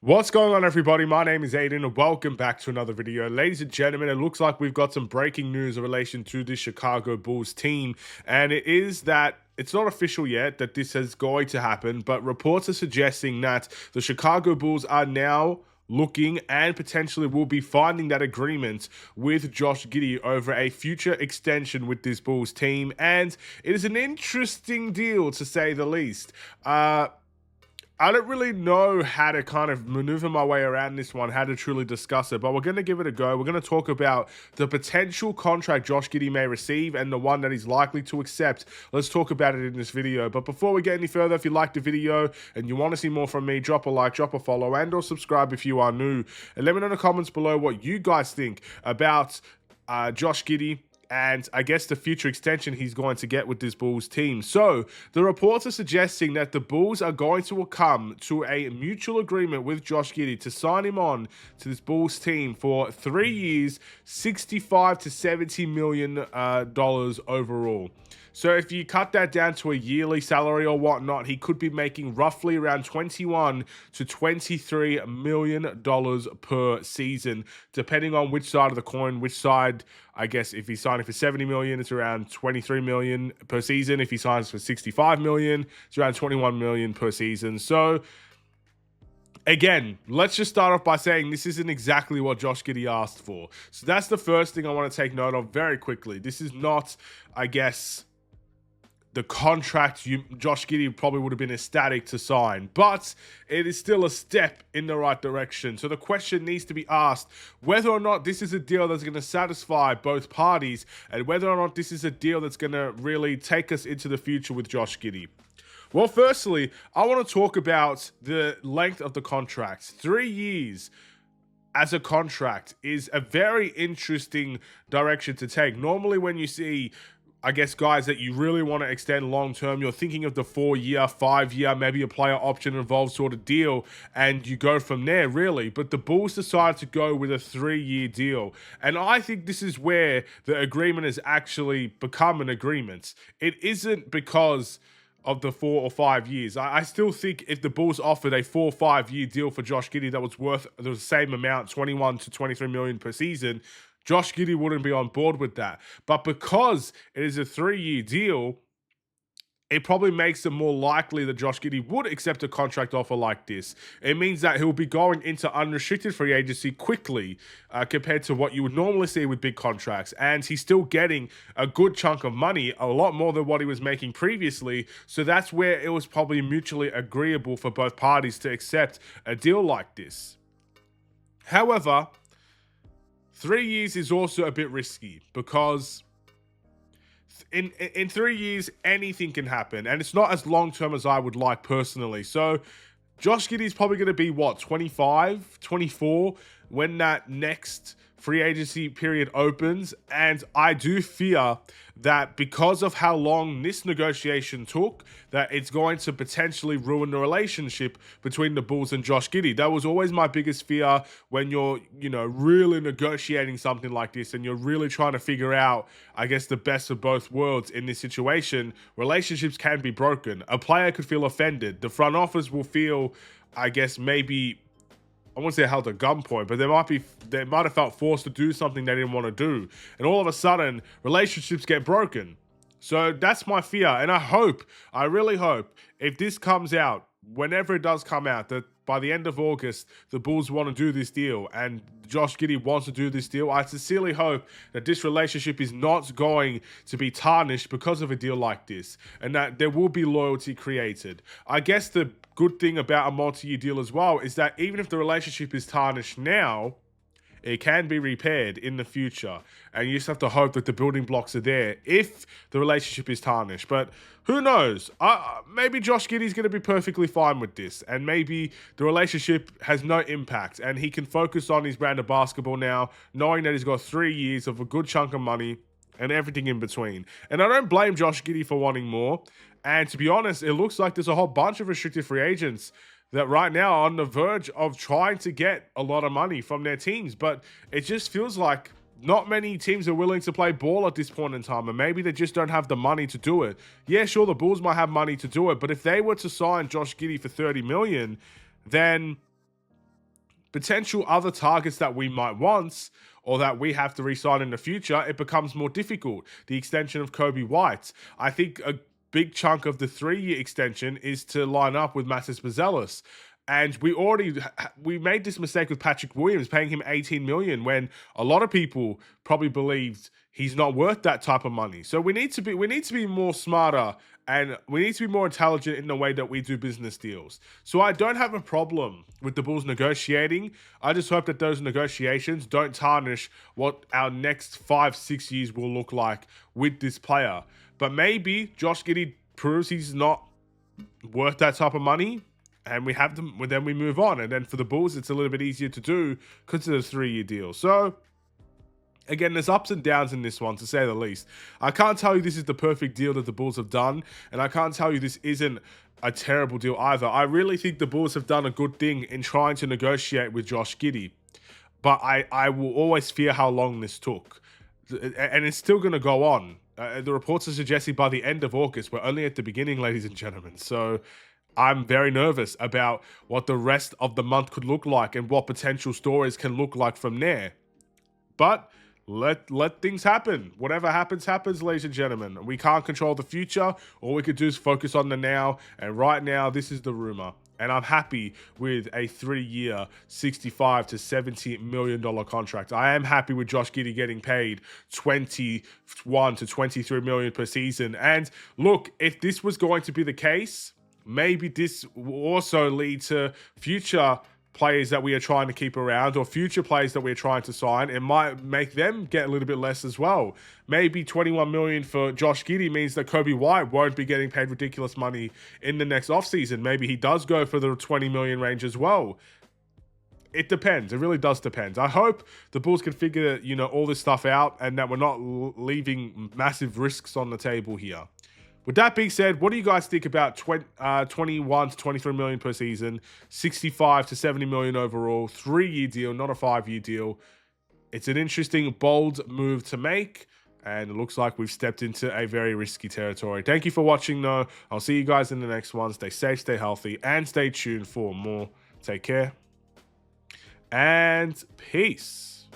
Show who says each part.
Speaker 1: What's going on, everybody? My name is Aiden and welcome back to another video. Ladies and gentlemen, it looks like we've got some breaking news in relation to the Chicago Bulls team, and it is that it's not official yet that this is going to happen, but reports are suggesting that the Chicago Bulls are now looking and potentially will be finding that agreement with Josh Giddey over a future extension with this Bulls team, and it is an interesting deal to say the least. I don't really know how to kind of maneuver my way around this one, how to truly discuss it, but we're going to give it a go. We're going to talk about the potential contract Josh Giddey may receive and the one that he's likely to accept. Let's talk about it in this video. But before we get any further, if you liked the video and you want to see more from me, drop a like, drop a follow, and or subscribe if you are new. And let me know in the comments below what you guys think about Josh Giddey, and I guess the future extension he's going to get with this Bulls team. So the reports are suggesting that the Bulls are going to come to a mutual agreement with Josh Giddey to sign him on to this Bulls team for 3 years, $65 to $70 million overall. So if you cut that down to a yearly salary or whatnot, he could be making roughly around $21 to $23 million per season, depending on which side of the coin, which side. I guess if he's signing for $70 million, it's around $23 million per season. If he signs for $65 million, it's around $21 million per season. So again, let's just start off by saying this isn't exactly what Josh Giddey asked for. So that's the first thing I want to take note of very quickly. This is not, I guess, the contract Josh Giddey probably would have been ecstatic to sign, but it is still a step in the right direction. So the question needs to be asked whether or not this is a deal that's going to satisfy both parties, and whether or not this is a deal that's going to really take us into the future with Josh Giddey. Well, firstly, I want to talk about the length of the contract. 3 years as a contract is a very interesting direction to take. Normally when you see, I guess, guys that you really want to extend long-term, you're thinking of the 4-year, 5-year, maybe a player option involved sort of deal, and you go from there, really. But the Bulls decided to go with a 3-year deal. And I think this is where the agreement has actually become an agreement. It isn't because of the 4 or 5 years. I still think if the Bulls offered a 4 or 5 year deal for Josh Giddey that was worth the same amount, 21 to 23 million per season, Josh Giddey wouldn't be on board with that. But because it is a 3-year deal, it probably makes it more likely that Josh Giddey would accept a contract offer like this. It means that he'll be going into unrestricted free agency quickly compared to what you would normally see with big contracts. And he's still getting a good chunk of money, a lot more than what he was making previously. So that's where it was probably mutually agreeable for both parties to accept a deal like this. However, 3 years is also a bit risky because in 3 years, anything can happen. And it's not as long-term as I would like personally. So Josh Giddey is probably going to be, what, 25, 24 when that next free agency period opens. And I do fear that because of how long this negotiation took, that it's going to potentially ruin the relationship between the Bulls and Josh Giddey. That was always my biggest fear when you're, really negotiating something like this and you're really trying to figure out, I guess, the best of both worlds in this situation. Relationships can be broken. A player could feel offended. The front office will feel, I guess, maybe, I won't say held at gunpoint, but they might have felt forced to do something they didn't want to do. And all of a sudden, relationships get broken. So that's my fear. And I really hope, if this comes out, whenever it does come out, that by the end of August, the Bulls want to do this deal and Josh Giddey wants to do this deal. I sincerely hope that this relationship is not going to be tarnished because of a deal like this, and that there will be loyalty created. I guess the good thing about a multi-year deal as well is that even if the relationship is tarnished now, it can be repaired in the future. And you just have to hope that the building blocks are there if the relationship is tarnished. But who knows? Maybe Josh Giddey is going to be perfectly fine with this. And maybe the relationship has no impact. And he can focus on his brand of basketball now, knowing that he's got 3 years of a good chunk of money and everything in between. And I don't blame Josh Giddey for wanting more. And to be honest, it looks like there's a whole bunch of restricted free agents that right now are on the verge of trying to get a lot of money from their teams. But it just feels like not many teams are willing to play ball at this point in time, and maybe they just don't have the money to do it. Yeah, sure, the Bulls might have money to do it, but if they were to sign Josh Giddey for $30 million, then potential other targets that we might want or that we have to re-sign in the future, it becomes more difficult. The extension of Kobe White. I think a big chunk of the 3-year extension is to line up with Matas Buzelis. And we made this mistake with Patrick Williams, paying him 18 million when a lot of people probably believed he's not worth that type of money. So we need to be more smarter, and we need to be more intelligent in the way that we do business deals. So I don't have a problem with the Bulls negotiating. I just hope that those negotiations don't tarnish what our next 5-6 years will look like with this player. But maybe Josh Giddey proves he's not worth that type of money, and we have them, then we move on. And then for the Bulls, it's a little bit easier to do because it's a 3-year deal. So again, there's ups and downs in this one, to say the least. I can't tell you this is the perfect deal that the Bulls have done, and I can't tell you this isn't a terrible deal either. I really think the Bulls have done a good thing in trying to negotiate with Josh Giddey, but I will always fear how long this took. And it's still going to go on. The reports are suggesting by the end of August. We're only at the beginning, ladies and gentlemen. So I'm very nervous about what the rest of the month could look like and what potential stories can look like from there. But let things happen. Whatever happens, happens, ladies and gentlemen. We can't control the future. All we could do is focus on the now. And right now, this is the rumor. And I'm happy with a 3-year, $65 to $70 million contract. I am happy with Josh Giddey getting paid $21 to $23 million per season. And look, if this was going to be the case, maybe this will also lead to future players that we are trying to keep around, or future players that we're trying to sign. It might make them get a little bit less as well. Maybe $21 million for Josh Giddey means that Kobe White won't be getting paid ridiculous money in the next offseason. Maybe he does go for the $20 million range as well. It depends. It really does depend. I hope the Bulls can figure, all this stuff out, and that we're not leaving massive risks on the table here. With that being said, what do you guys think about 21 to 23 million per season, 65 to 70 million overall, 3-year deal, not a 5-year deal? It's an interesting, bold move to make, and it looks like we've stepped into a very risky territory. Thank you for watching, though. I'll see you guys in the next one. Stay safe, stay healthy, and stay tuned for more. Take care, and peace.